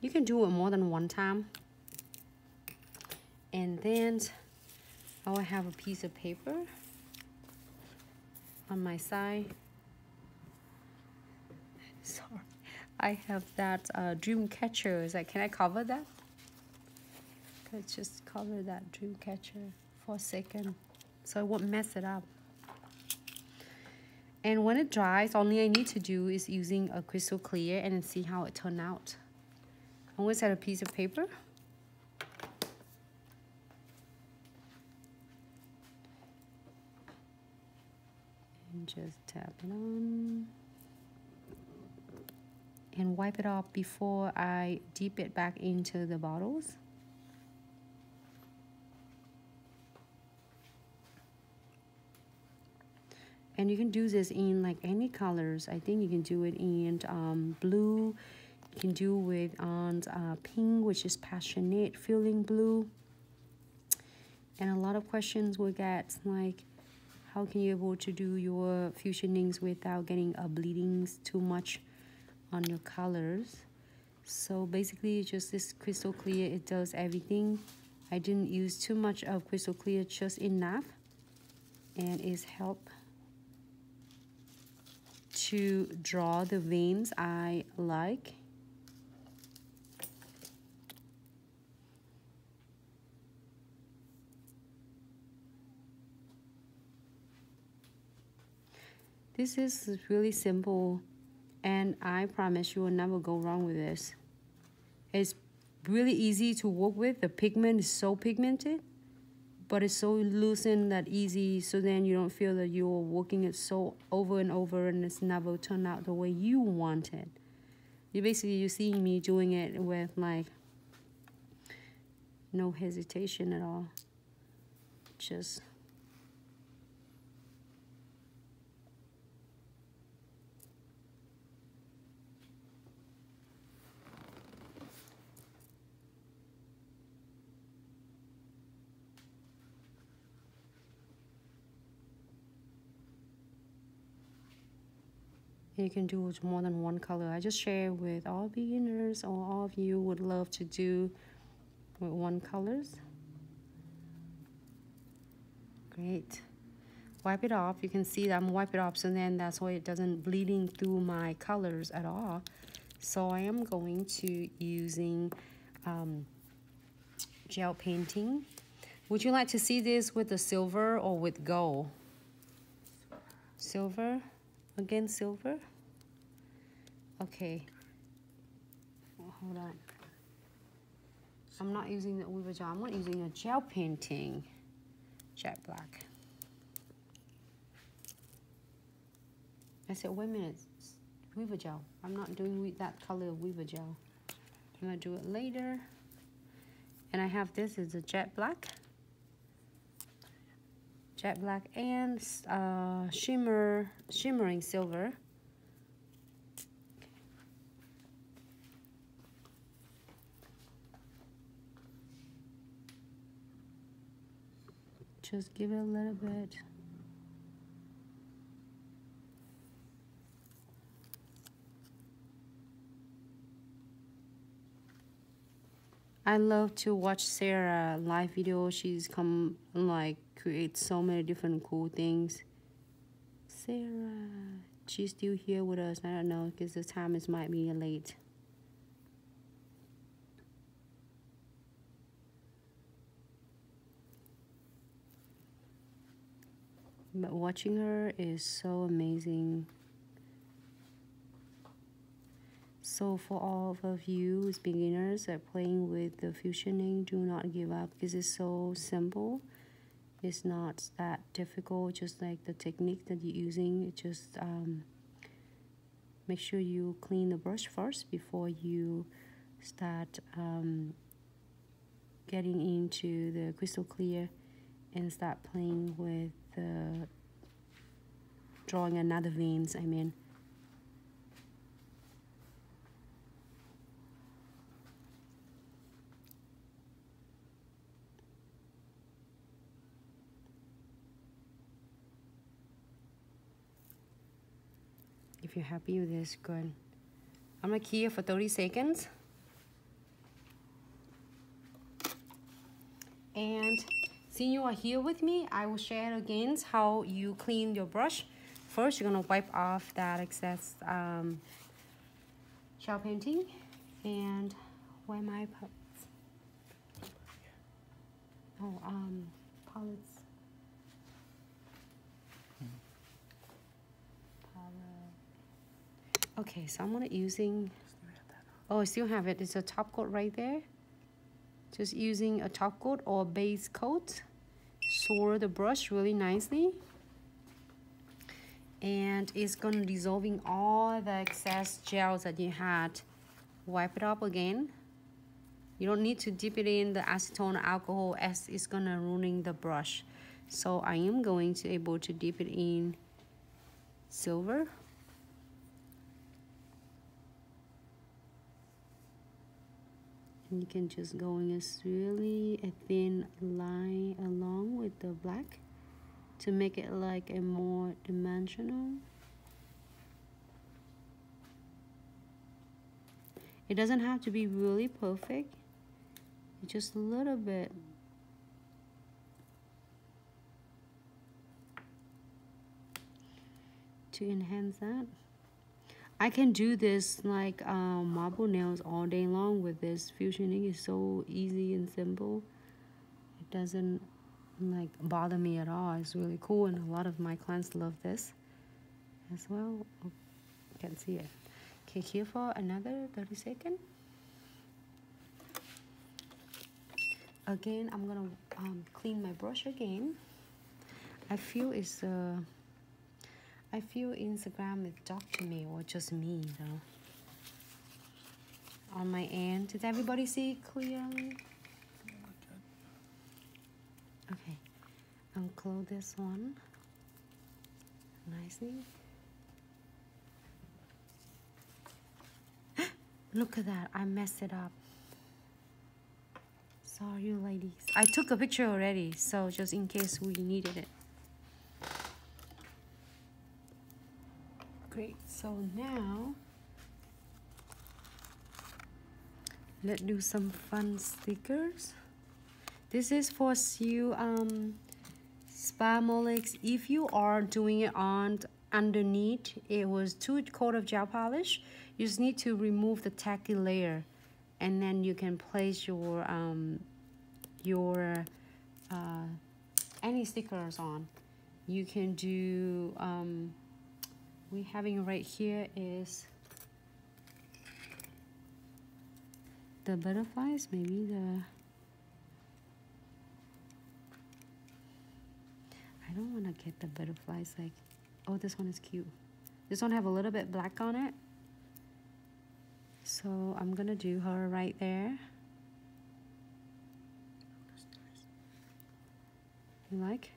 You can do it more than one time. And then I will have a piece of paper on my side. Sorry, I have that dream catcher. Is that, can I cover that? Let's just cover that dream catcher for a second so I won't mess it up. And when it dries, only I need to do is using a crystal clear and see how it turned out. I'm going to set a piece of paper. And just tap it on. And wipe it off before I dip it back into the bottles. And you can do this in like any colors. I think you can do it in blue. You can do it on pink, which is passionate feeling blue. And a lot of questions we get like, how can you able to do your fusionings without getting a bleedings too much on your colors? So basically just this crystal clear, it does everything. I didn't use too much of crystal clear, just enough, and it's help to draw the veins I like. This is really simple, and I promise you will never go wrong with this. It's really easy to work with. The pigment is so pigmented, but it's so loose and that easy, so then you don't feel that you're working it so over and over and it's never turned out the way you want it. You're seeing me doing it with like no hesitation at all. Just you can do more than one color. I just share with all beginners, or all of you would love to do with one colors. Great. Wipe it off. You can see that I'm wipe it off, so then that's why it doesn't bleeding through my colors at all. So I am going to using gel painting. Would you like to see this with the silver or with gold? Silver. Again, silver. Okay. Oh, hold on. I'm not using the weaver gel. I'm not using a gel painting. Jet black. I said, wait a minute. Weaver gel. I'm not doing that color of weaver gel. I'm gonna do it later. And I have this is a jet black. Jet black and shimmering silver. Just give it a little bit. I love to watch Sarah live video. She's come like create so many different cool things. Sarah, she's still here with us. I don't know because the time is might be late. But watching her is so amazing. So for all of you as beginners that playing with the fusioning, do not give up because it's so simple. It's not that difficult, just like the technique that you're using. It just make sure you clean the brush first before you start getting into the crystal clear and start playing with the drawing another veins, I mean. If you're happy with this, good. I'm gonna key it for 30 seconds. And since you are here with me, I will share again how you clean your brush. First, you're gonna wipe off that excess gel painting. And where my palettes? Oh, palettes. Okay, so I'm gonna using. Oh, I still have it. It's a top coat right there. Just using a top coat or base coat. Swirl the brush really nicely. And it's gonna dissolving all the excess gels that you had. Wipe it up again. You don't need to dip it in the acetone alcohol as it's gonna ruining the brush. So I am going to able to dip it in silver. And you can just go in really a thin line along with the black to make it like a more dimensional. It doesn't have to be really perfect. Just a little bit. To enhance that. I can do this like marble nails all day long with this fusioning. Is so easy and simple. It doesn't like bother me at all. It's really cool, and a lot of my clients love this as well. Oh, you can see it. Okay, here for another 30 seconds. Again, I'm gonna clean my brush again. I feel it's I feel Instagram is dark to me, or just me though. On my end, did everybody see it clearly? Okay, I'll close this one nicely. Look at that, I messed it up. Sorry, you ladies. I took a picture already, so just in case we needed it. Great, so now let's do some fun stickers. This is for you spa molex. If you are doing it on underneath, it was 2 coat of gel polish. You just need to remove the tacky layer, and then you can place your any stickers on. You can do we having right here is the butterflies, maybe the I don't want to get the butterflies like, oh, this one is cute. This one have a little bit black on it, so I'm gonna do her right there. You like?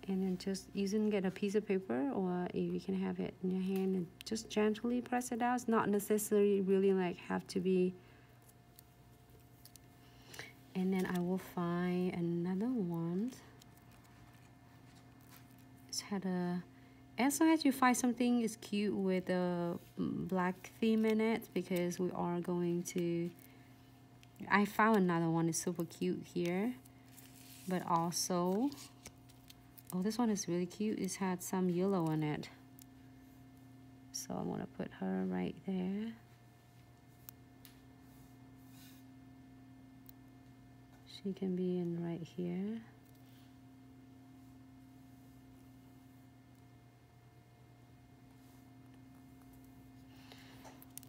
And then just get a piece of paper, or if you can have it in your hand and just gently press it out. It's not necessarily really like have to be. And then I will find another one. It's had a, as long as you find something is cute with a black theme in it, because we are going to, I found another one is super cute here, but also, oh, this one is really cute. It's had some yellow on it. So I'm gonna put her right there. She can be in right here.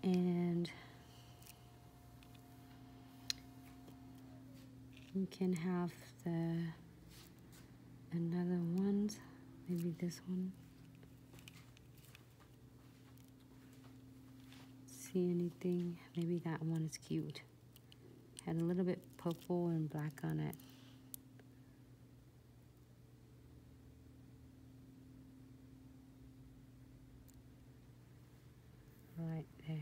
And you can have the another one, maybe this one. See anything? Maybe that one is cute. Had a little bit purple and black on it. Right there.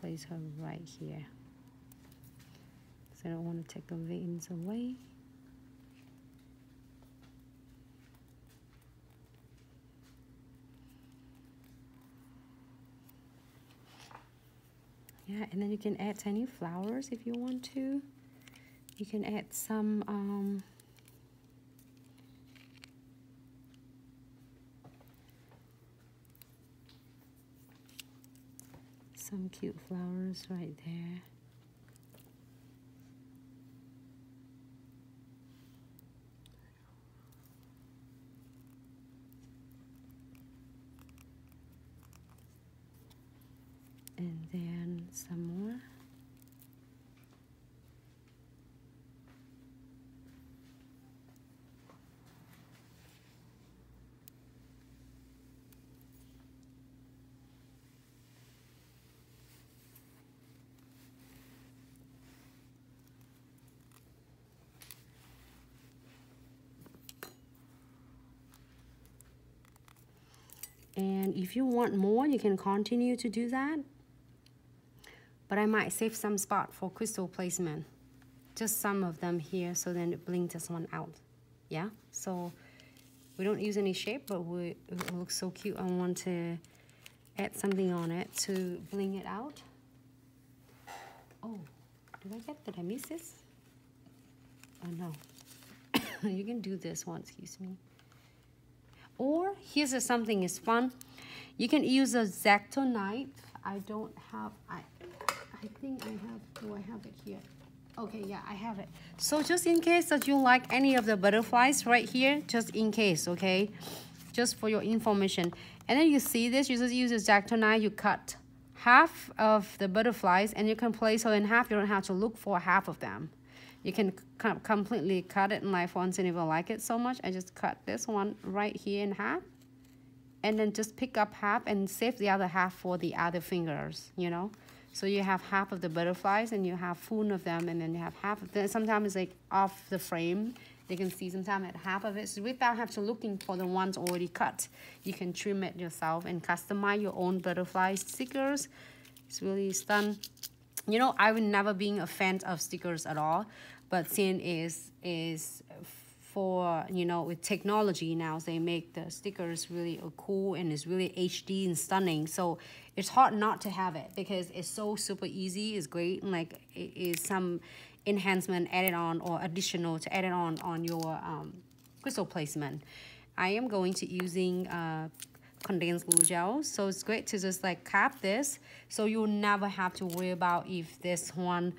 Place her right here. I don't want to take the veins away. Yeah, and then you can add tiny flowers if you want to. You can add some cute flowers right there. And then some more. And if you want more, you can continue to do that. But I might save some spot for crystal placement. Just some of them here, so then it bling this one out. Yeah, so we don't use any shape, but it looks so cute. I want to add something on it to bling it out. Oh, did I miss this? Oh no. You can do this one, excuse me. Or here's something is fun. You can use a X-Acto knife. I don't have, I think I have, do I have it here? Okay, yeah, I have it. So just in case that you like any of the butterflies right here, just in case, okay? Just for your information. And then you see this, you just use a X-Acto knife, you cut half of the butterflies and you can place it in half. You don't have to look for half of them. You can completely cut it in knife once, and if I like it so much, I just cut this one right here in half. And then just pick up half and save the other half for the other fingers, you know? So you have half of the butterflies and you have full of them, and then you have half of them. Sometimes it's like off the frame. You can see sometimes at half of it. So without having to looking for the ones already cut, you can trim it yourself and customize your own butterfly stickers. It's really stunning. You know, I would never been a fan of stickers at all, but since is for, you know, with technology now, they make the stickers really cool and it's really HD and stunning. So it's hard not to have it because it's so super easy. It's great, and like it is some enhancement added on or additional to add it on your crystal placement. I am going to using condensed glue gel, so it's great to just like cap this, so you'll never have to worry about if this one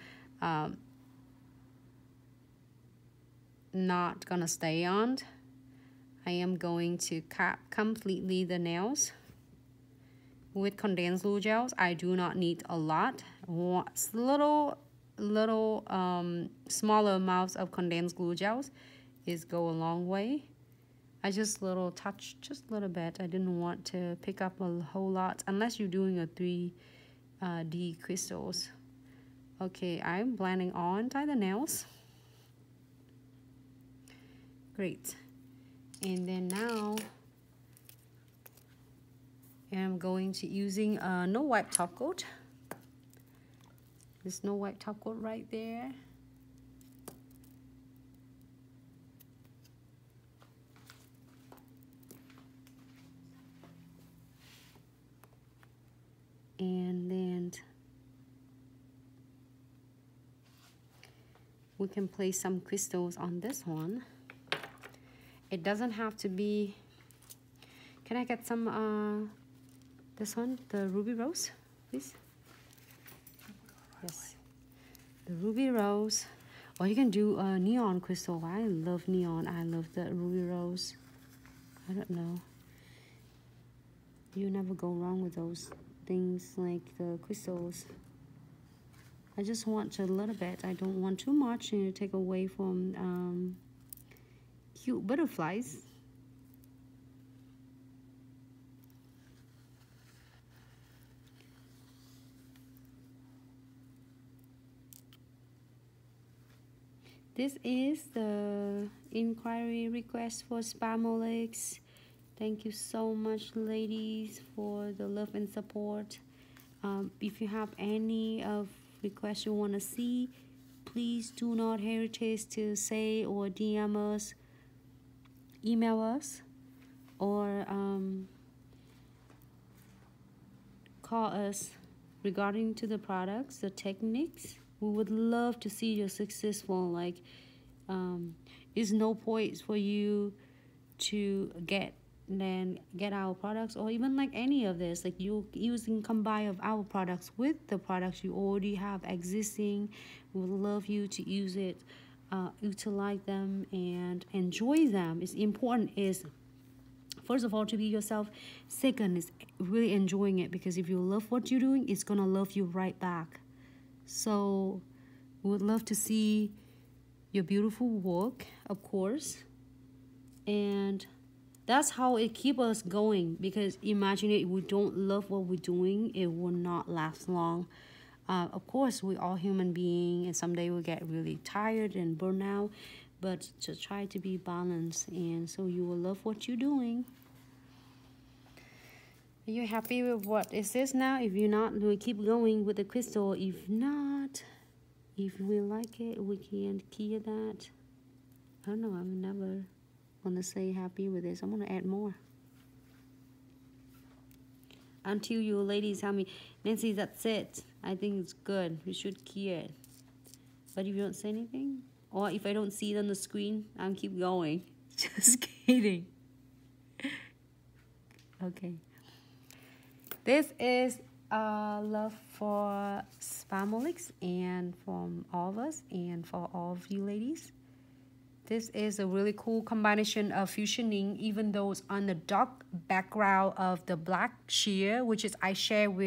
not gonna stay on. I am going to cap completely the nails with condensed glue gels. I do not need a lot. Little smaller amounts of condensed glue gels go a long way. I just touch just a little bit. I didn't want to pick up a whole lot unless you're doing a 3D crystals. Okay, I'm blending all inside the nails. Great. And then now I'm going to using no wipe top coat. There's no wipe top coat right there. And then we can place some crystals on this one. It doesn't have to be. Can I get some this one, the ruby rose, please? Yes, the ruby rose. Or you can do neon crystal. I love neon. I love the ruby rose. I don't know. You never go wrong with those things like the crystals. I just want a little bit. I don't want too much to take away from cute butterflies. This is the inquiry request for Spamolix. Thank you so much, ladies, for the love and support. If you have any of requests you want to see, please do not hesitate to say or DM us, email us, or call us regarding to the products, the techniques, we would love to see you successful. Like, it's no point for you to get our products, or even like any of this, like you using combine of our products with the products you already have existing. We would love you to use it, utilize them and enjoy them. It's important is, first of all, to be yourself. Second is really enjoying it, because if you love what you're doing, it's gonna love you right back. So we would love to see your beautiful work, of course, and that's how it keeps us going. Because imagine it, if we don't love what we're doing, it will not last long. Of course, we're all human beings, and someday we'll get really tired and burn out, but just try to be balanced, and so you will love what you're doing. Are you happy with what it says now? If you're not, we'll keep going with the crystal. If not, if we like it, we can key that. I don't know, I'm never gonna say happy with this. I'm gonna add more until you ladies tell me, Nancy, that's it, I think it's good, we should key it. But if you don't say anything, or if I don't see it on the screen, I'll keep going. Just kidding. Okay, this is love for Spamolix, and from all of us, and for all of you ladies. This is a really cool combination of fusioning, even though it's on the dark background of the black sheer, which is I share with